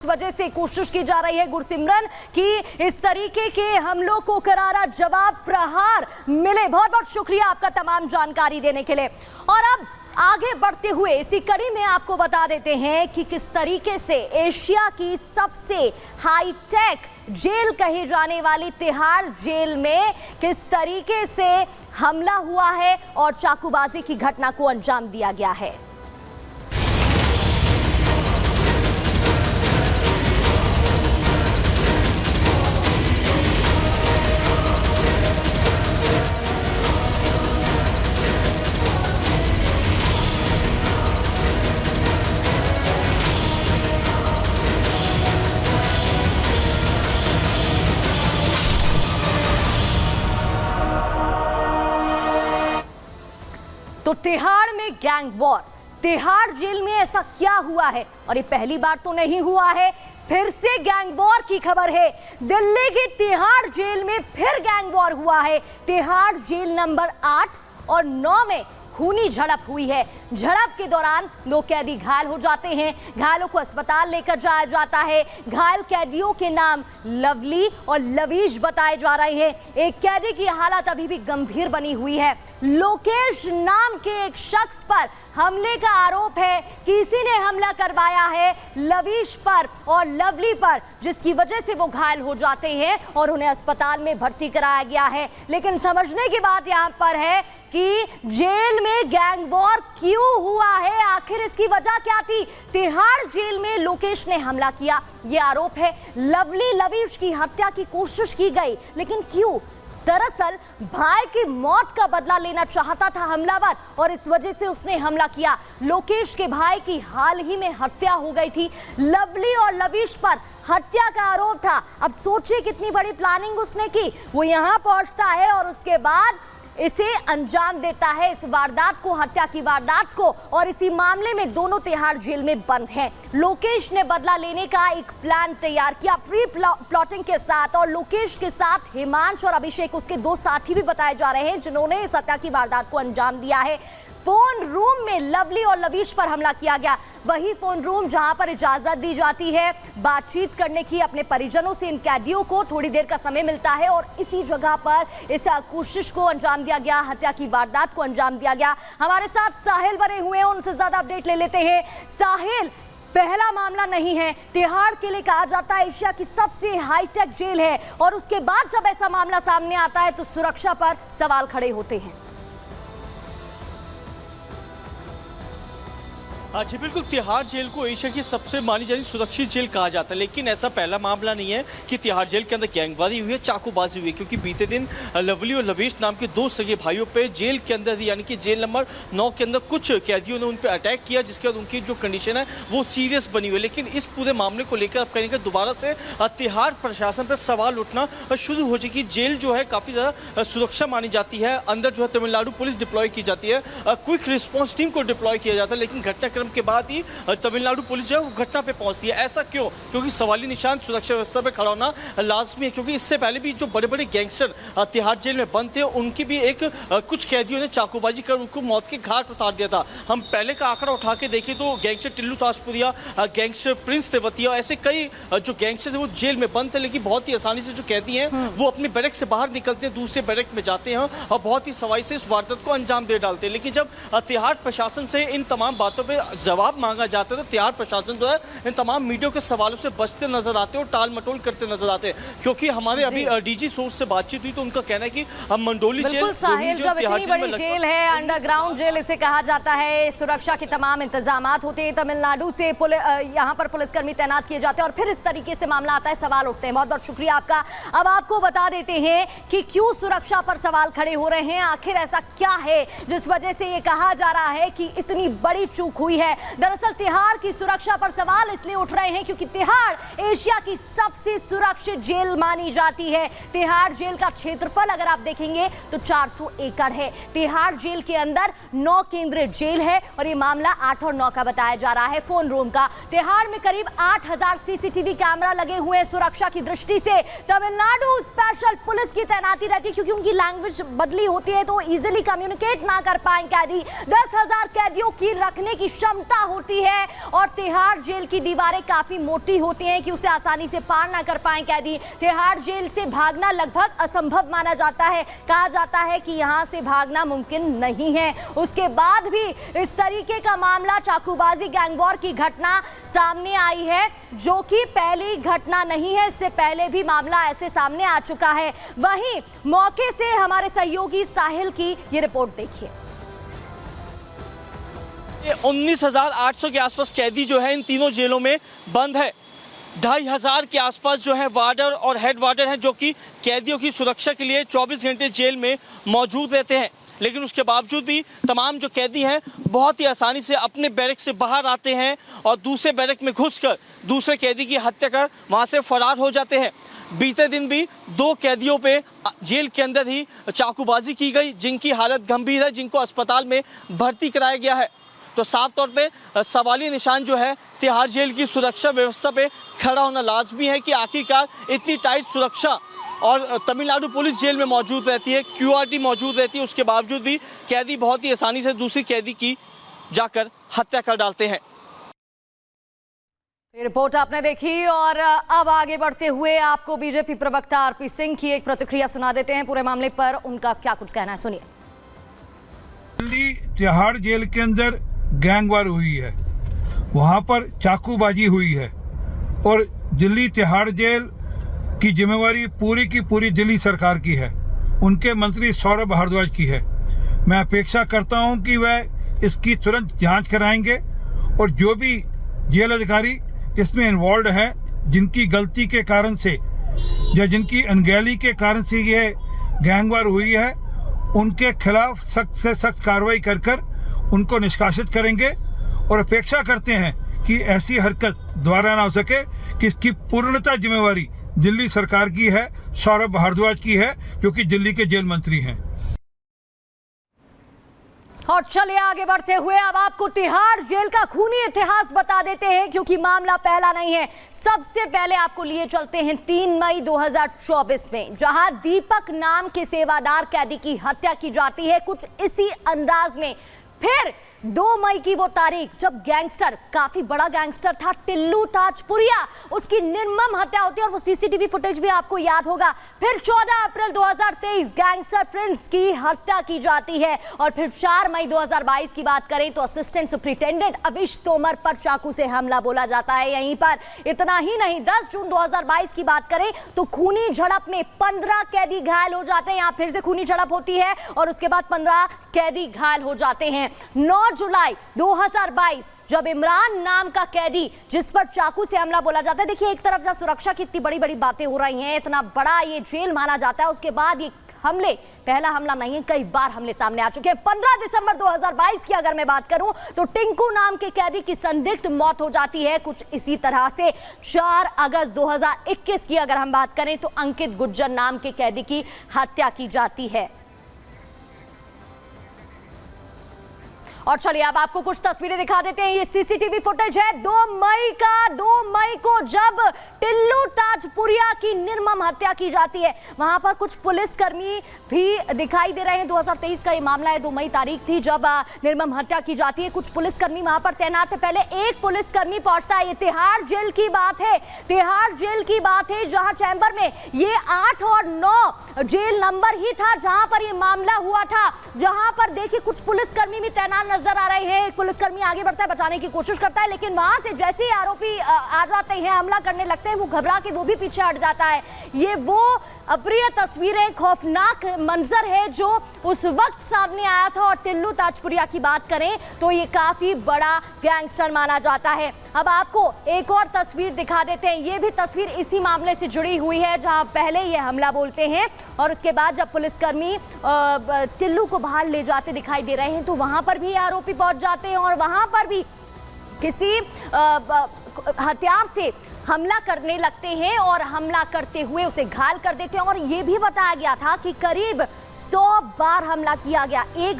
इस वजह से कोशिश की जा रही है गुरसिमरन कि इस तरीके के हमलों को करारा जवाब प्रहार मिले। बहुत बहुत शुक्रिया आपका तमाम जानकारी देने के लिए। और अब आगे बढ़ते हुए इसी कड़ी में आपको बता देते हैं कि किस तरीके से एशिया की सबसे हाईटेक जेल कही जाने वाली तिहाड़ जेल में किस तरीके से हमला हुआ है और चाकूबाजी की घटना को अंजाम दिया गया है। तो तिहाड़ में गैंग वॉर, तिहाड़ जेल में ऐसा क्या हुआ है? और ये पहली बार तो नहीं हुआ है, फिर से गैंग वॉर की खबर है। दिल्ली की तिहाड़ जेल में फिर गैंग वॉर हुआ है। तिहाड़ जेल नंबर 8 और 9 में खूनी झड़प हुई है। झड़प के दौरान 2 कैदी घायल हो जाते हैं। घायलों को अस्पताल लेकर जाया जाता है। घायल कैदियों के नाम लवली और लवीश बताए जा रहे हैं। एक कैदी की हालत अभी भी गंभीर बनी हुई है। लोकेश नाम के एक शख्स पर हमले का आरोप है कि इसी ने हमला करवाया है लवीश पर और लवली पर, जिसकी वजह से वो घायल हो जाते हैं और उन्हें अस्पताल में भर्ती कराया गया है। लेकिन समझने की बात यहाँ पर है कि जेल में गैंग वॉर क्यों हुआ है, आखिर इसकी वजह क्या थी? तिहाड़ जेल में लोकेश ने हमला किया, ये आरोप है। लवली लवीश की हत्या की कोशिश की गई, लेकिन क्यों? दरअसल भाई की मौत का बदला लेना चाहता था हमलावर और इस वजह से उसने हमला किया। लोकेश के भाई की हाल ही में हत्या हो गई थी। लवली और लवीश पर हत्या का आरोप था। अब सोचिए कितनी बड़ी प्लानिंग उसने की। वो यहाँ पहुंचता है और उसके बाद इसे अंजाम देता है, इस वारदात को, हत्या की वारदात को। और इसी मामले में दोनों तिहाड़ जेल में बंद हैं। लोकेश ने बदला लेने का एक प्लान तैयार किया प्री प्लॉटिंग के साथ, और लोकेश के साथ हिमांश और अभिषेक उसके 2 साथी भी बताए जा रहे हैं जिन्होंने इस हत्या की वारदात को अंजाम दिया है। फोन रूम में लवली और लवीश पर हमला किया गया, वही फोन रूम जहां पर इजाजत दी जाती है बातचीत करने की अपने परिजनों से। इन कैदियों को थोड़ी देर का समय मिलता है और इसी जगह पर इस कोशिश को अंजाम दिया गया, हत्या की वारदात को अंजाम दिया गया। हमारे साथ साहिल बने हुए हैं, उनसे ज्यादा अपडेट ले लेते हैं। साहिल, पहला मामला नहीं है, तिहाड़ के लिए कहा जाता है एशिया की सबसे हाईटेक जेल है, और उसके बाद जब ऐसा मामला सामने आता है तो सुरक्षा पर सवाल खड़े होते हैं। हाँ जी बिल्कुल, तिहाड़ जेल को एशिया की सबसे मानी जानी सुरक्षित जेल कहा जाता है, लेकिन ऐसा पहला मामला नहीं है कि तिहाड़ जेल के अंदर गैंगवारी हुई है, चाकूबाजी हुई है। क्योंकि बीते दिन लवली और लवीश नाम के 2 सगे भाइयों पे जेल के अंदर, यानी कि जेल नंबर 9 के अंदर कुछ कैदियों ने उन पर अटैक किया, जिसके बाद उनकी जो कंडीशन है वो सीरियस बनी हुई है। लेकिन इस पूरे मामले को लेकर अब कहीं दोबारा से तिहाड़ प्रशासन पर सवाल उठना शुरू हो जाए कि जेल जो है काफ़ी ज़्यादा सुरक्षा मानी जाती है। अंदर जो है तमिलनाडु पुलिस डिप्लॉय की जाती है, क्विक रिस्पॉन्स टीम को डिप्लॉय किया जाता है, लेकिन घटना के बाद ही तमिलनाडु पुलिस जो है वो घटना पे पहुंचती है। ऐसा क्यों? क्योंकि सवाली निशान सुरक्षा व्यवस्था पे खड़ा होना लाजमी है। क्योंकि इससे पहले भी जो बड़े बड़े गैंगस्टर तिहाड़ जेल में बंद थे, उनकी भी कुछ कैदियों ने चाकूबाजी कर उनको मौत के घाट उतार दिया था। हम पहले का आंकड़ा उठा के देखें तो gangster Tillu Tajpuriya, gangster Prince Tewatia, ऐसे कई जो गैंगस्टर वो जेल में बंद थे, लेकिन बहुत ही आसानी से जो कैदी हैं वो अपने बैरक से बाहर निकलते हैं, दूसरे बैरक में जाते हैं और बहुत ही सवाई से इस वारदात को अंजाम दे डालते हैं। लेकिन जब तिहाड़ प्रशासन से इन तमाम बातों पर जवाब मांगा जाता है तो तिहाड़ प्रशासन जो है इन तमाम मीडिया के सवालों से बचते नजर आते हैं और टाल मटोल करते नजर आते हैं। क्योंकि हमारे अभी डीजी सोर्स से बातचीत हुई तो उनका कहना है कि हम मंडोली जेल, साहिल, जब इतनी बड़ी जेल है, अंडरग्राउंड जेल इसे कहा जाता है, सुरक्षा के तमाम इंतजामात होते हैं, तमिलनाडु से यहाँ पर पुलिसकर्मी तैनात किए जाते हैं और फिर इस तरीके से मामला आता है, सवाल उठते हैं। बहुत बहुत शुक्रिया आपका। अब आपको बता देते हैं कि क्यों सुरक्षा पर सवाल खड़े हो रहे हैं, आखिर ऐसा क्या है जिस वजह से ये कहा जा रहा है कि इतनी बड़ी चूक हुई है। दरअसल तिहाड़ की सुरक्षा पर सवाल इसलिए उठ रहे हैं क्योंकि तिहाड़ एशिया की सबसे सुरक्षित जेल मानी जाती है। तिहाड़ जेल का क्षेत्रफल अगर आप देखेंगे तो 400 एकड़ है। तिहाड़ जेल के अंदर 9 केंद्रीय जेल है और ये मामला 8 और 9 का बताया जा रहा है, फोन रूम का। तिहाड़ में करीब 8000 सीसीटीवी कैमरा लगे हुए हैं। सुरक्षा की दृष्टि से तमिलनाडु स्पेशल पुलिस की तैनाती रहती है क्योंकि उनकी लैंग्वेज बदली होती है तो इजिली कम्युनिकेट ना कर पाए कैदी। 10,000 कैदियों की रखने की क्षमता होती है और तिहाड़ जेल की दीवारें काफी मोटी होती हैं कि उसे आसानी से पार ना कर पाए कैदी। तिहाड़ जेल से भागना लगभग असंभव माना जाता है। कहा जाता है कि यहां से भागना मुमकिन नहीं है। उसके बाद भी इस तरीके का मामला, चाकूबाजी गैंगवॉर की घटना सामने आई है, जो कि पहली घटना नहीं है। इससे पहले भी मामला ऐसे सामने आ चुका है। वहीं मौके से हमारे सहयोगी साहिल की ये रिपोर्ट देखिए। 19,800 के आसपास कैदी जो है इन तीनों जेलों में बंद है। 2,500 के आसपास जो है वार्डर और हेड वार्डर हैं, जो कि कैदियों की सुरक्षा के लिए 24 घंटे जेल में मौजूद रहते हैं। लेकिन उसके बावजूद भी तमाम जो कैदी हैं बहुत ही आसानी से अपने बैरक से बाहर आते हैं और दूसरे बैरक में घुसकर दूसरे कैदी की हत्या कर वहां से फरार हो जाते हैं। बीते दिन भी 2 कैदियों पे जेल के अंदर ही चाकूबाजी की गई, जिनकी हालत गंभीर है, जिनको अस्पताल में भर्ती कराया गया है। तो साफ तौर पे सवालिया निशान जो है तिहाड़ जेल की सुरक्षा व्यवस्था पे खड़ा होना लाजमी है कि आखिरकार इतनी टाइट सुरक्षा और तमिलनाडु पुलिस जेल में मौजूद रहती है, QRT मौजूद रहती है, उसके बावजूद भी कैदी बहुत ही आसानी से दूसरी कैदी की जाकर हत्या कर डालते हैं। ये रिपोर्ट आपने देखी और अब आगे बढ़ते हुए आपको बीजेपी प्रवक्ता RP सिंह की एक प्रतिक्रिया सुना देते हैं पूरे मामले पर। उनका क्या कुछ कहना है, सुनिए। दिल्ली तिहाड़ जेल के अंदर गैंगवार हुई है, वहां पर चाकूबाजी हुई है और दिल्ली तिहाड़ जेल की जिम्मेवारी पूरी की पूरी दिल्ली सरकार की है, उनके मंत्री सौरभ भारद्वाज की है। मैं अपेक्षा करता हूं कि वह इसकी तुरंत जांच कराएंगे और जो भी जेल अधिकारी इसमें इन्वॉल्व है, जिनकी गलती के कारण से या जिनकी अनगहली के कारण से यह गैंगवार हुई है, उनके खिलाफ सख्त से सख्त कार्रवाई कर उनको निष्कासित करेंगे और अपेक्षा करते हैं कि ऐसी हरकत दोबारा ना हो सके, कि इसकी पूर्णतः जिम्मेवारी दिल्ली सरकार की है, सौरभ भारद्वाज की है, जो कि दिल्ली के जेल मंत्री हैं। और चलिए आगे बढ़ते हुए अब आपको तिहाड़ जेल का खूनी इतिहास बता देते हैं, क्योंकि मामला पहला नहीं है। सबसे पहले आपको लिए चलते हैं 3 मई 2024 में, जहां दीपक नाम के सेवादार कैदी की हत्या की जाती है कुछ इसी अंदाज में। फिर 2 मई की वो तारीख जब गैंगस्टर, काफी बड़ा गैंगस्टर था टिल्लू ताजपुरिया, उसकी निर्मम हत्या होती है और वो CCTV फुटेज भी आपको याद होगा। फिर 14 अप्रैल 2023 गैंगस्टर प्रिंस की हत्या की जाती है और फिर 4 मई 2022 की बात करें तो असिस्टेंट सुपरिटेंडेंट अविश तोमर पर चाकू से हमला बोला जाता है यहीं पर। इतना ही नहीं, 10 जून 2022 की बात करें तो खूनी झड़प में 15 कैदी घायल हो जाते हैं। यहाँ फिर से खूनी झड़प होती है और उसके बाद 15 कैदी घायल हो जाते हैं। 9 जुलाई 2022 जब इमरान नाम का कैदी, जिस पर चाकू से हमला बोला जाता है, देखिए एक तरफ जहां सुरक्षा की इतनी बड़ी बड़ी बातें हो रही हैं, इतना बड़ा ये जेल माना जाता है, उसके बाद ये हमले, पहला हमला नहीं है, कई बार हमले सामने आ चुके हैं। 15 दिसंबर 2022 की अगर मैं बात करूं तो टिंकू नाम के कैदी की संदिग्ध मौत हो जाती है कुछ इसी तरह से। 4 अगस्त 2021 की अगर हम बात करें तो अंकित गुज्जर नाम के कैदी की हत्या की जाती है। और चलिए अब आपको कुछ तस्वीरें दिखा देते हैं। ये CCTV फुटेज है 2 मई का। 2 मई को जब टिल्लू ताजपुरिया की निर्मम हत्या की जाती है, वहां पर कुछ पुलिसकर्मी भी दिखाई दे रहे हैं। 2023 का ये मामला है, 2 मई तारीख थी जब निर्मम हत्या की जाती है। कुछ पुलिसकर्मी वहां पर तैनात है। पहले एक पुलिसकर्मी पहुंचता है। ये तिहाड़ जेल की बात है, तिहाड़ जेल की बात है, जहां चैम्बर में ये 8 और 9 जेल नंबर ही था जहां पर ये मामला हुआ था। जहां पर देखिए कुछ पुलिसकर्मी भी तैनात नजर आ रहे हैं। एक पुलिसकर्मी आगे बढ़ता है, बचाने की कोशिश करता है, लेकिन वहां से जैसे ही आरोपी आ जाते हैं, हमला करने लगते हैं, वो घबरा के वो भी पीछे हट जाता है। ये वो अप्रिय तस्वीरें, खौफनाक मंजर है जो उस वक्त सामने आया था। और टिल्लू ताजपुरिया की बात करें तो ये काफी बड़ा गैंगस्टर माना जाता है। अब आपको एक और तस्वीर दिखा देते हैं। ये भी तस्वीर इसी मामले से जुड़ी हुई है, जहां पहले ये हमला बोलते हैं और उसके बाद जब पुलिसकर्मी टिल्लू को बाहर ले जाते दिखाई दे रहे हैं तो वहां पर भी आरोपी पहुंच जाते हैं और वहां पर भी किसी हथियार से हमला करने लगते हैं और हमला करते हुए उसे घायल कर देते हैं। और ये भी बताया गया था कि करीब 100 बार हमला किया गया, एक बार